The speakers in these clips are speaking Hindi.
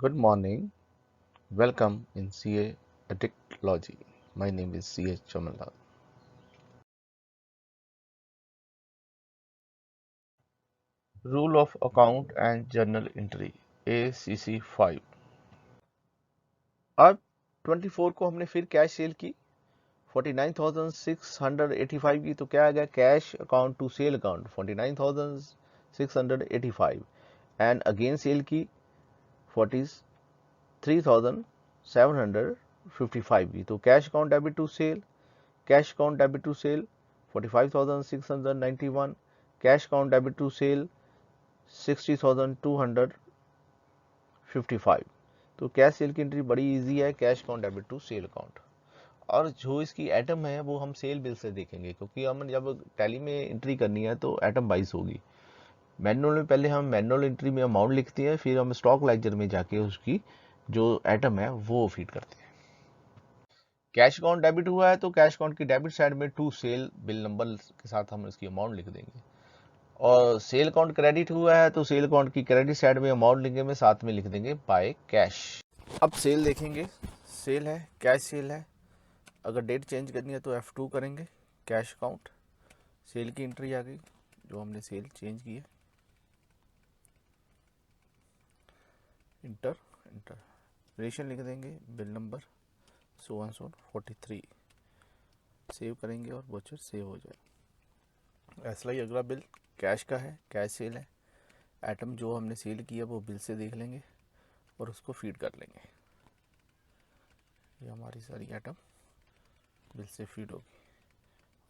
Good morning. Welcome in CA Addictology. My name is C.H. Chamalal. Rule of Account and Journal Entry ACC 5. अब 24 को हमने फिर कैश सेल की 49,685 की, तो क्या आ गया cash account to sale account 49,685 and again sale की 43,755 की, तो cash account debit to sale, cash account debit to sale 45,691, cash account debit to sale 60,255। तो कैश सेल की एंट्री बड़ी इजी है, cash account debit to sale account. और जो इसकी एटम है वो हम सेल बिल से देखेंगे, क्योंकि हम जब टैली में एंट्री करनी है तो एटम वाइज होगी। मैनुअल में पहले हम मैनुअल एंट्री में अमाउंट लिखते हैं, फिर हम स्टॉक लेजर में जाके उसकी जो एटम है वो फीड करते हैं। कैश अकाउंट डेबिट हुआ है तो कैश अकाउंट की डेबिट साइड में टू सेल बिल नंबर के साथ हम इसकी अमाउंट लिख देंगे, और सेल अकाउंट क्रेडिट हुआ है तो सेल अकाउंट की क्रेडिट साइड में अमाउंट लिखेंगे में साथ में लिख देंगे बाय कैश। अब सेल देखेंगे, सेल है, कैश सेल है। अगर डेट चेंज करनी है तो F2 करेंगे, कैश अकाउंट, सेल की एंट्री आ गई जो हमने सेल चेंज की है, इंटर इंटर, रेशन लिख देंगे, बिल नंबर सो 43, सेव करेंगे और वोचर सेव हो जाए। ऐसा ही अगला बिल कैश का है, कैश सेल है। आइटम जो हमने सेल किया वो बिल से देख लेंगे और उसको फीड कर लेंगे। ये हमारी सारी आइटम बिल से फीड होगी।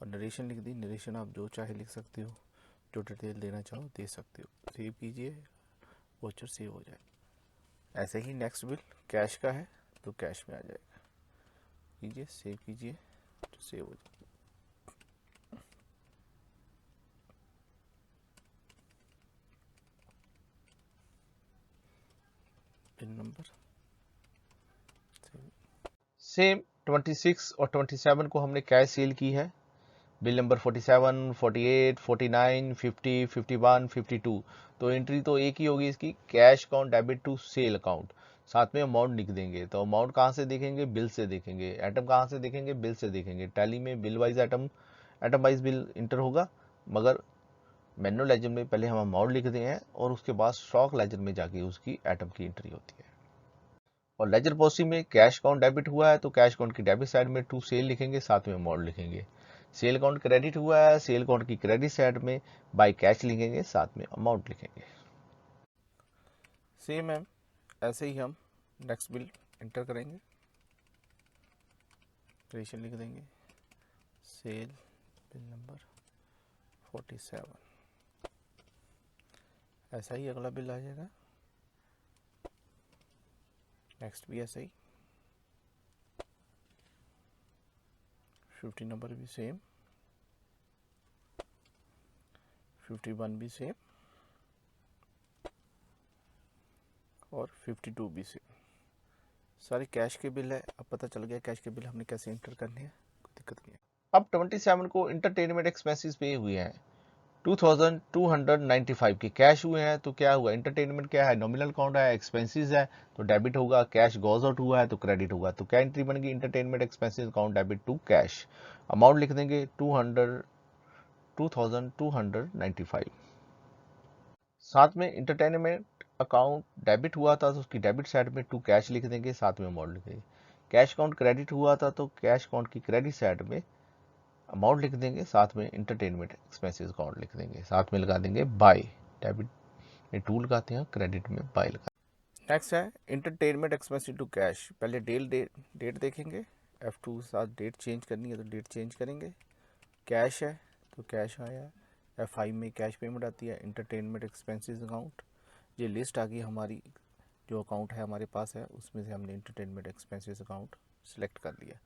और नरेशन लिख दी, नरेशन आप जो चाहे लिख सकते हो, जो डिटेल देना चाहो दे सकते हो। सेव कीजिए, वोचर सेव हो जाए। ऐसे ही नेक्स्ट बिल कैश का है तो कैश में आ जाएगा, कीजिए सेव कीजिए तो सेव हो जाए। बिल नंबर सेम 26 और 27 को हमने कैश सेल की है, बिल नंबर 47, 48, 49, 50, 51, 52। तो एंट्री तो एक ही होगी इसकी, cash account debit to sale account, साथ में अमाउंट लिख देंगे। तो अमाउंट कहाँ से देखेंगे, बिल से देखेंगे। आइटम कहाँ से देखेंगे, बिल से देखेंगे। टैली में bill wise item wise bill inter होगा, मगर मैनुअल लेजर में पहले हम अमाउंट लिखते हैं और उसके बाद स्टॉक लेजर में जाके उसकी आइटम की एंट्री होती है। और लेजर पॉलिसी में कैश अकाउंट डेबिट हुआ है तो कैश अकाउंट की डेबिट साइड में टू सेल लिखेंगे, साथ में अमाउंट लिखेंगे। सेल अकाउंट क्रेडिट हुआ है, सेल अकाउंट की क्रेडिट साइड में बाय कैश लिखेंगे, साथ में अमाउंट लिखेंगे। सेम है, ऐसे ही हम नेक्स्ट बिल एंटर करेंगे, क्रिएशन लिख देंगे, सेल बिल नंबर 47। ऐसा ही अगला बिल आ जाएगा, नेक्स्ट भी ऐसा ही, 50 नंबर भी सेम, 51 भी सेम और 52 भी सेम। सारे कैश के बिल है। अब पता चल गया कैश के बिल हमने कैसे इंटर करने हैं, कोई दिक्कत नहीं है। अब 27 को इंटरटेनमेंट एक्सपेंसेस पे हुए हैं, 2295 के कैश हुए हैं। तो क्या हुआ, इंटरटेनमेंट क्या है, नॉमिनल अकाउंट है, एक्सपेंसेस है तो डेबिट होगा, कैश गोज आउट हुआ है तो क्रेडिट होगा। तो क्या एंट्री बनेगी, entertainment expenses account debit to cash, amount लिख देंगे 2295। साथ में इंटरटेनमेंट अकाउंट डेबिट हुआ था तो उसकी डेबिट साइड में टू कैश लिख देंगे, साथ में अमाउंट लिख देंगे। कैश अकाउंट क्रेडिट हुआ था तो कैश अकाउंट की क्रेडिट साइड में अमाउंट लिख देंगे, साथ में इंटरटेनमेंट एक्सपेंसेस अकाउंट लिख देंगे, साथ में लगा देंगे बाय। डेबिट में टू लगाते हैं, क्रेडिट में बाय लगाते हैं। नेक्स्ट है इंटरटेनमेंट एक्सपेंसेस टू कैश। पहले डेट देखेंगे, F2 के साथ डेट चेंज करनी है तो डेट चेंज करेंगे। कैश है तो कैश आया, F5 में कैश पेमेंट आती है, इंटरटेनमेंट एक्सपेंसेस अकाउंट। ये लिस्ट आ गई हमारी, जो अकाउंट है हमारे पास है उसमें से हमने इंटरटेनमेंट एक्सपेंसेस अकाउंट सेलेक्ट कर लिया।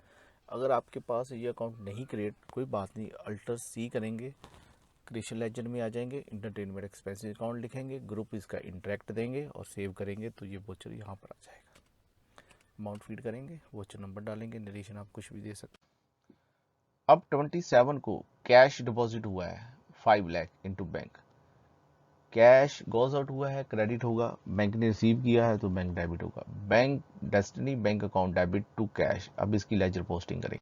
अगर आपके पास ये अकाउंट नहीं क्रिएट, कोई बात नहीं, अल्टर C करेंगे, क्रिएशन लेजर में आ जाएंगे, इंटरटेनमेंट एक्सपेंसेस अकाउंट लिखेंगे, ग्रुप इसका इंटरेक्ट देंगे और सेव करेंगे तो ये वोचर यहाँ पर आ जाएगा। अमाउंट फीड करेंगे, वोचर नंबर डालेंगे, नरेशन आप कुछ भी दे सकते। अब 27 को कैश डिपॉजिट हुआ है 5 lakh into bank, cash goes out हुआ है, क्रेडिट होगा, बैंक ने रिसीव किया है तो बैंक डेबिट होगा। Bank destiny bank account debit to cash. अब इसकी लेजर पोस्टिंग करेंगे।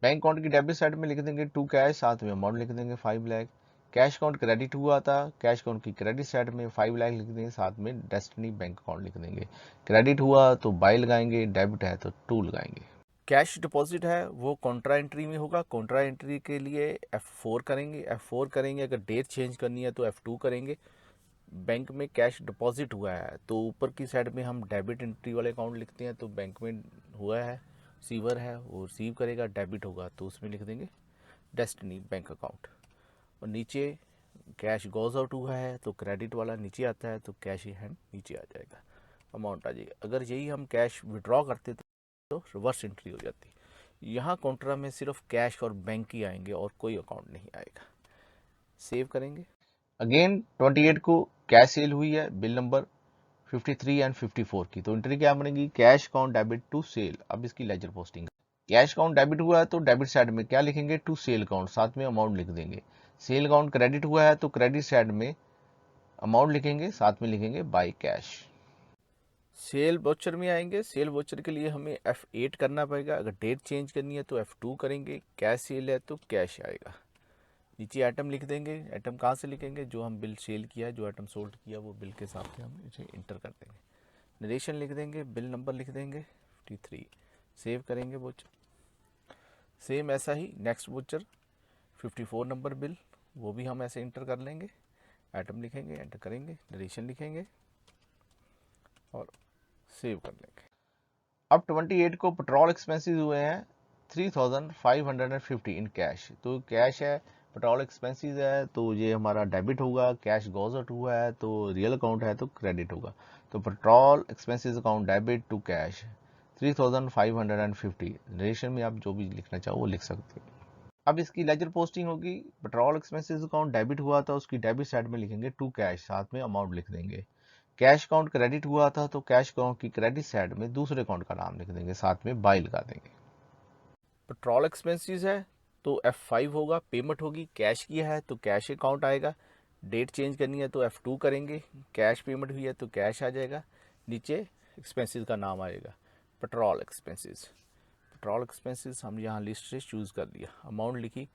बैंक अकाउंट की डेबिट साइड में लिख देंगे टू कैश, साथ में अमाउंट लिख देंगे 5 लाख। कैश अकाउंट क्रेडिट हुआ था, कैश अकाउंट की क्रेडिट साइड में 5 लाख लिख देंगे, साथ में डेस्टिनी बैंक अकाउंट लिख देंगे। क्रेडिट हुआ तो बाय लगाएंगे, डेबिट है तो टू लगाएंगे। कैश डिपॉजिट है वो कॉन्ट्रा एंट्री में होगा। कॉन्ट्रा एंट्री के लिए F4 करेंगे, F4 करेंगे। अगर डेट चेंज करनी है तो F2 करेंगे। बैंक में कैश डिपॉजिट हुआ है तो ऊपर की साइड में हम डेबिट एंट्री वाले अकाउंट लिखते हैं, तो बैंक में हुआ है, रिसीवर है वो रिसीव करेगा, डेबिट होगा तो उसमें लिख देंगे डेस्टिनी बैंक अकाउंट। और नीचे कैश गोज आउट हुआ है तो क्रेडिट वाला नीचे आता है, तो कैश ही हैंड नीचे आ जाएगा, अमाउंट आ जाएगी। अगर यही हम कैश विड्रॉ करते तो रिवर्स एंट्री हो जाती। यहाँ काउंटर में सिर्फ कैश और बैंक ही आएंगे और कोई अकाउंट नहीं आएगा। सेव करेंगे। अगेन 28 को कैश सेल हुई है, बिल नंबर 53 एंड 54 की, तो एंट्री क्या बनेगी, cash account debit to sale. अब इसकी ledger posting. Cash account debit हुआ है तो डेबिट साइड में क्या लिखेंगे, टू सेल अकाउंट, साथ में अमाउंट लिख देंगे। सेल अकाउंट क्रेडिट हुआ है तो क्रेडिट साइड में अमाउंट लिखेंगे, साथ में लिखेंगे बाय कैश। सेल वोचर में आएंगे। सेल वोचर के लिए हमें F8 करना पड़ेगा। अगर डेट चेंज करनी है तो F2 करेंगे। कैश सेल है तो कैश आएगा। नीचे आइटम लिख देंगे। आइटम कहाँ से लिखेंगे, जो हम बिल सेल किया है, जो आइटम सोल्ड किया वो बिल के हिसाब से हम इसे इंटर कर देंगे। नरेशन लिख देंगे, बिल नंबर लिख देंगे 53। सेव करेंगे वोचर। सेम ऐसा ही नेक्स्ट वोचर 54 नंबर बिल, वो भी हम ऐसे इंटर कर लेंगे। आइटम लिखेंगे, एंटर करेंगे, नरेशन लिखेंगे और सेव कर लेंगे। अब 28 को पेट्रोल एक्सपेंसेस हुए हैं 3550 इन कैश, तो कैश है, पेट्रोल एक्सपेंसेस है तो ये हमारा डेबिट होगा। कैश गोज आउट हुआ है तो रियल अकाउंट है तो क्रेडिट होगा। तो petrol expenses account debit to cash 3550। Narration में आप जो भी लिखना चाहो वो लिख सकते हो। अब इसकी लेजर पोस्टिंग होगी। पेट्रोल एक्सपेंसेस अकाउंट डेबिट हुआ था, उसकी डेबिट साइड में लिखेंगे टू कैश, साथ में अमाउंट लिख देंगे। कैश अकाउंट क्रेडिट हुआ था तो कैश अकाउंट की क्रेडिट साइड में दूसरे अकाउंट का नाम लिख देंगे, साथ में बाय लगा देंगे। पेट्रोल एक्सपेंसेस है तो F5 होगा, पेमेंट होगी, कैश किया है तो कैश अकाउंट आएगा। डेट चेंज करनी है तो F2 करेंगे। कैश पेमेंट हुई है तो कैश आ जाएगा। नीचे एक्सपेंसेस का नाम आएगा पेट्रोल एक्सपेंसेस। पेट्रोल एक्सपेंसेस हम यहाँ लिस्ट से चूज़ कर लिया, अमाउंट लिखी।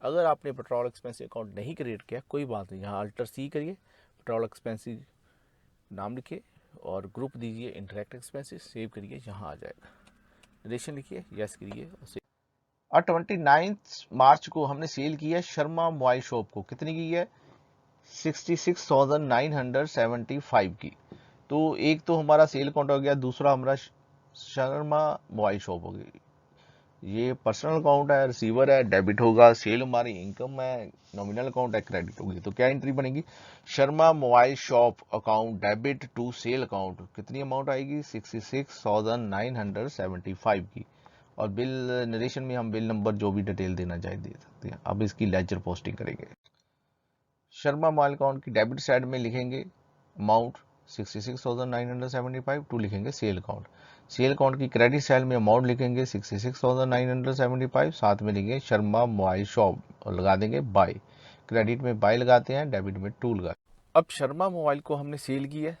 अगर आपने पेट्रोल एक्सपेंसेस अकाउंट नहीं क्रिएट किया कोई बात नहीं, यहाँ अल्टर C करिए, पेट्रोल एक्सपेंसेस नाम लिखिए और ग्रुप दीजिए इंटरेक्ट एक्सपेंसेस, सेव करिए, यहाँ आ जाएगा। नरेशन लिखिए, यस करिए और सेव। और 29 मार्च को हमने सेल किया शर्मा मोबाइल शॉप को, कितनी की है, 66,975 की। तो एक तो हमारा सेल अकाउंट हो गया, दूसरा हमारा शर्मा मोबाइल शॉप हो गई। ये पर्सनल अकाउंट है, रिसीवर है, डेबिट होगा। सेल हमारी इनकम है, नॉमिनल अकाउंट है, क्रेडिट होगी। तो क्या एंट्री बनेगी, Sharma mobile shop account debit to sale account, कितनी अमाउंट आएगी, 66,975 की। और बिल नरेशन में हम बिल नंबर जो भी डिटेल देना चाहे दे सकते हैं। अब इसकी लेजर पोस्टिंग करेंगे। शर्मा मोबाइल अकाउंट की डेबिट साइड में लिखेंगे अमाउंट 66,975, टू लिखेंगे सेल अकाउंट। सेल अकाउंट की क्रेडिट साइड में अमाउंट लिखेंगे 66,975, साथ में लिखेंगे शर्मा मोबाइल शॉप और लगा देंगे बाय। क्रेडिट में बाय लगाते हैं, डेबिट में टू लगाते हैं। अब शर्मा मोबाइल को हमने सेल किया है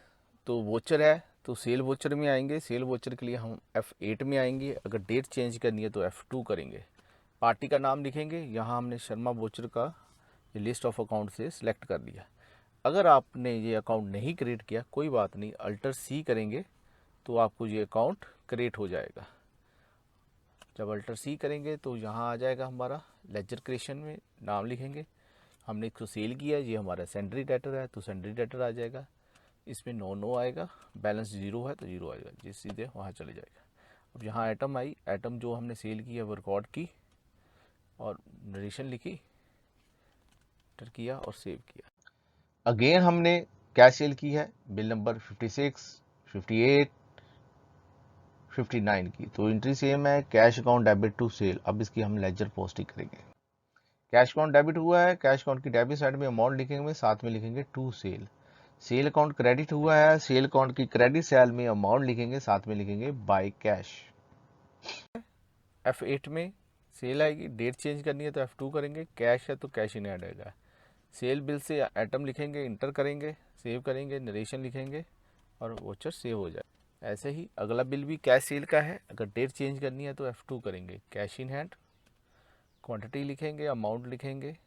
तो वोचर है तो सेल वोचर में आएंगे। सेल वोचर के लिए हम F8 में आएंगे। अगर डेट चेंज करनी है तो F2 करेंगे। पार्टी का नाम लिखेंगे, यहाँ हमने शर्मा वोचर का ये लिस्ट ऑफ अकाउंट से सिलेक्ट कर लिया। अगर आपने ये अकाउंट नहीं क्रिएट किया कोई बात नहीं, अल्टर C करेंगे तो आपको ये अकाउंट क्रिएट हो जाएगा। जब अल्टर C करेंगे तो यहाँ आ जाएगा हमारा लेजर क्रिएशन में, नाम लिखेंगे। हमने इसको सेल किया, ये हमारा सेंडरी डेटर है तो सेंडरी डेटर आ जाएगा। इसमें नो आएगा, बैलेंस 0 है तो 0 आएगा, जिस सीधे वहाँ चले जाएगा। अब यहाँ आइटम आई, आइटम जो हमने सेल किया वो रिकॉर्ड की और नरेशन लिखी, एंटर किया और सेव किया। अगेन हमने कैश सेल की है, बिल नंबर 56, 58, 59 की। तो एंट्री सेम है, cash account debit to sale. अब इसकी हम लेजर पोस्टिंग करेंगे। कैश अकाउंट डेबिट हुआ है, कैश अकाउंट की डेबिट साइड में अमाउंट लिखेंगे, साथ में लिखेंगे to sale. Sale account credit हुआ है, सेल अकाउंट की क्रेडिट साइड में अमाउंट लिखेंगे, साथ में लिखेंगे बाय कैश। F8 में सेल आएगी, डेट चेंज करनी है तो F2 करेंगे, कैश है तो कैश इन ऐड आएगा। सेल बिल से आइटम लिखेंगे, इंटर करेंगे, सेव करेंगे, नरेशन लिखेंगे और वोचर सेव हो जाए। ऐसे ही अगला बिल भी कैश सेल का है। अगर डेट चेंज करनी है तो F2 करेंगे, कैश इन हैंड, क्वांटिटी लिखेंगे, अमाउंट लिखेंगे,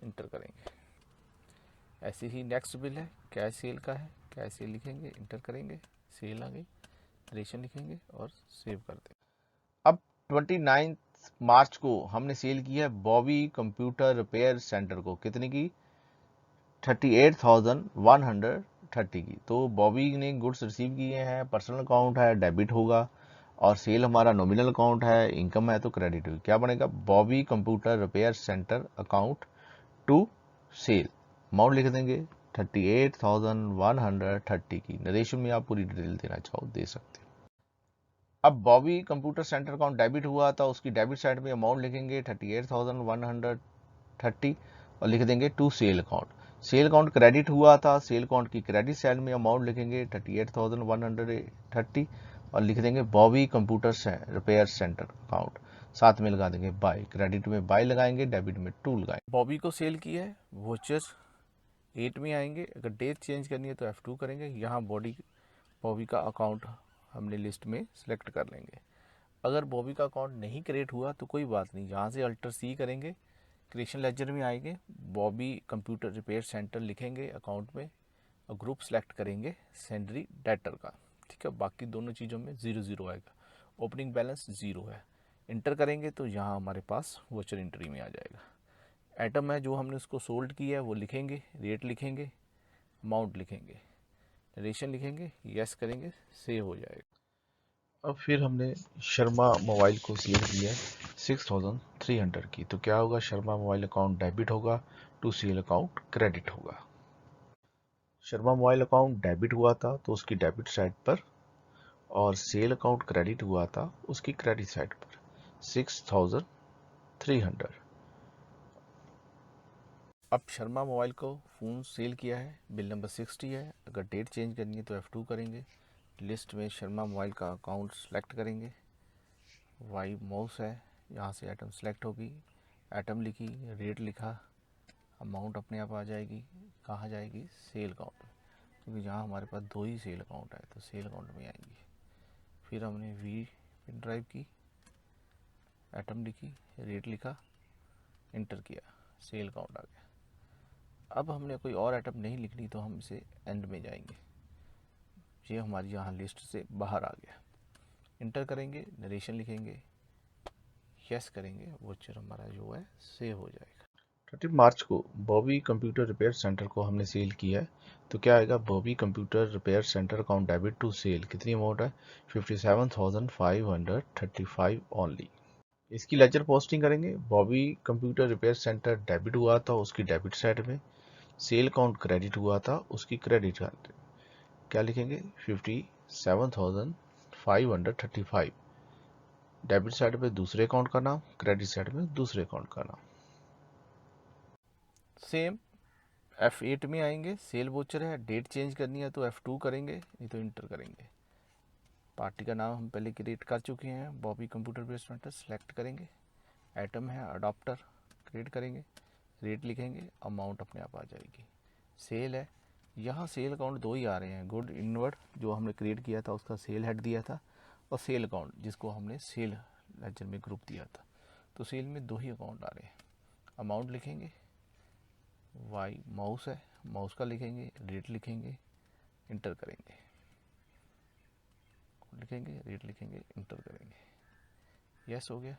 इंटर करेंगे। ऐसे ही नेक्स्ट बिल है, कैश सेल का है, कैश सेल लिखेंगे, इंटर करेंगे, सेल आ गई, नरेशन लिखेंगे और सेव कर देंगे। अब 29 मार्च को हमने सेल की है बॉबी कंप्यूटर रिपेयर सेंटर को, कितने की? 38,130 की। तो बॉबी ने गुड्स रिसीव किए हैं, पर्सनल अकाउंट है, डेबिट होगा, और सेल हमारा नॉमिनल अकाउंट है, इनकम है तो क्रेडिट होगी। क्या बनेगा? Bobby computer repair centre account to sale, amount लिख देंगे 38,130 की। नरेशन में आप पूरी डिटेल देना चाहो दे सकते हो। अब Bobby computer centre account debit हुआ था, उसकी डेबिट साइड में अमाउंट लिखेंगे 38,130 और लिख देंगे to sale account. Sale account credit हुआ था, सेल अकाउंट की क्रेडिट साइड में अमाउंट लिखेंगे 38,130 और लिख देंगे Bobby computer repair centre account, साथ में लगा देंगे बाय। क्रेडिट में बाय लगाएंगे, डेबिट में टू लगाएंगे। बॉबी को सेल किया है, वोचर 8 में आएंगे। अगर डेट चेंज करनी है तो F2 करेंगे। यहाँ बॉबी का अकाउंट हमने लिस्ट में सिलेक्ट कर लेंगे। अगर बॉबी का अकाउंट नहीं क्रिएट हुआ तो कोई बात नहीं, यहाँ से अल्टर C करेंगे, क्रिएशन लेजर में आएंगे, बॉबी कंप्यूटर रिपेयर सेंटर लिखेंगे अकाउंट में और ग्रुप सेलेक्ट करेंगे सेंडरी डेटर का। ठीक है, बाकी दोनों चीज़ों में 0 आएगा, ओपनिंग बैलेंस 0 है। इंटर करेंगे तो यहाँ हमारे पास वोचर एंट्री में आ जाएगा। आइटम है जो हमने उसको सोल्ड किया है वो लिखेंगे, रेट लिखेंगे, अमाउंट लिखेंगे, नरेशन लिखेंगे, यस करेंगे, सेव हो जाएगा। अब फिर हमने शर्मा मोबाइल को सेल किया 6,300 की। तो क्या होगा? शर्मा मोबाइल अकाउंट डेबिट होगा, टू सेल अकाउंट क्रेडिट होगा। शर्मा मोबाइल अकाउंट डेबिट हुआ था तो उसकी डेबिट साइड पर, और सेल अकाउंट क्रेडिट हुआ था उसकी क्रेडिट साइड पर 6,300। अब शर्मा मोबाइल को फ़ोन सेल किया है, बिल नंबर 60 है। अगर डेट चेंज करनी है तो F2 करेंगे, लिस्ट में शर्मा मोबाइल का अकाउंट सेलेक्ट करेंगे, वाई माउस है, यहाँ से आइटम सेलेक्ट होगी, आइटम लिखी, रेट लिखा, अमाउंट अपने आप आ जाएगी। कहाँ जाएगी? सेल अकाउंट, क्योंकि यहाँ हमारे पास 2 ही सेल अकाउंट है तो सेल अकाउंट में आएंगी। फिर हमने वी पिन ड्राइव की, आइटम लिखी, रेट लिखा, इंटर किया, सेल अकाउंट आ गया। अब हमने कोई और आइटम नहीं लिखनी तो हम इसे एंड में जाएंगे, ये हमारी यहाँ लिस्ट से बाहर आ गया। इंटर करेंगे, नरेशन लिखेंगे, यस करेंगे, वोचर हमारा जो है सेव हो जाएगा। 30 मार्च को बॉबी कंप्यूटर रिपेयर सेंटर को हमने सेल किया है। तो क्या आएगा? Bobby computer repair centre account debit to sale, कितनी अमाउंट है? 57,535 ओनली। इसकी लेजर पोस्टिंग करेंगे। Bobby computer repair centre debit हुआ था उसकी डेबिट साइड में, सेल अकाउंट क्रेडिट हुआ था उसकी क्रेडिट साइड। क्या लिखेंगे? 57,535, डेबिट साइड पे दूसरे अकाउंट का नाम, क्रेडिट साइड में दूसरे अकाउंट का नाम। सेम F8 में आएंगे, सेल वोचर है, डेट चेंज करनी है तो F2 करेंगे, नहीं तो इंटर करेंगे। पार्टी का नाम हम पहले क्रिएट कर चुके हैं, Bobby computer based centre select करेंगे, आइटम है अडॉप्टर, क्रिएट करेंगे, रेट लिखेंगे, अमाउंट अपने आप आ जाएगी। सेल है, यहाँ सेल अकाउंट 2 ही आ रहे हैं, गुड इनवर्ड जो हमने क्रिएट किया था उसका सेल हेड दिया था, और सेल अकाउंट जिसको हमने सेल लेजर में ग्रुप दिया था। तो सेल में 2 ही अकाउंट आ रहे हैं। अमाउंट लिखेंगे, वाई माउस है, माउस का लिखेंगे, रेट लिखेंगे, इंटर करेंगे, लिखेंगे, रेट लिखेंगे, इंटर करेंगे, यस हो गया।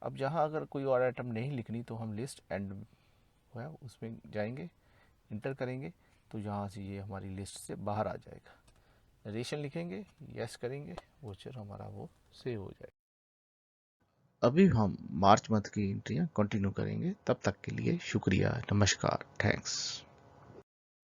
अब जहाँ अगर कोई और आइटम नहीं लिखनी तो हम लिस्ट एंड है उसमें जाएंगे, इंटर करेंगे तो यहाँ से ये हमारी लिस्ट से बाहर आ जाएगा। नरेशन लिखेंगे, यस करेंगे, वोचर हमारा वो सेव हो जाएगा। अभी हम मार्च मंथ की एंट्रियाँ कंटिन्यू करेंगे, तब तक के लिए शुक्रिया, नमस्कार, थैंक्स।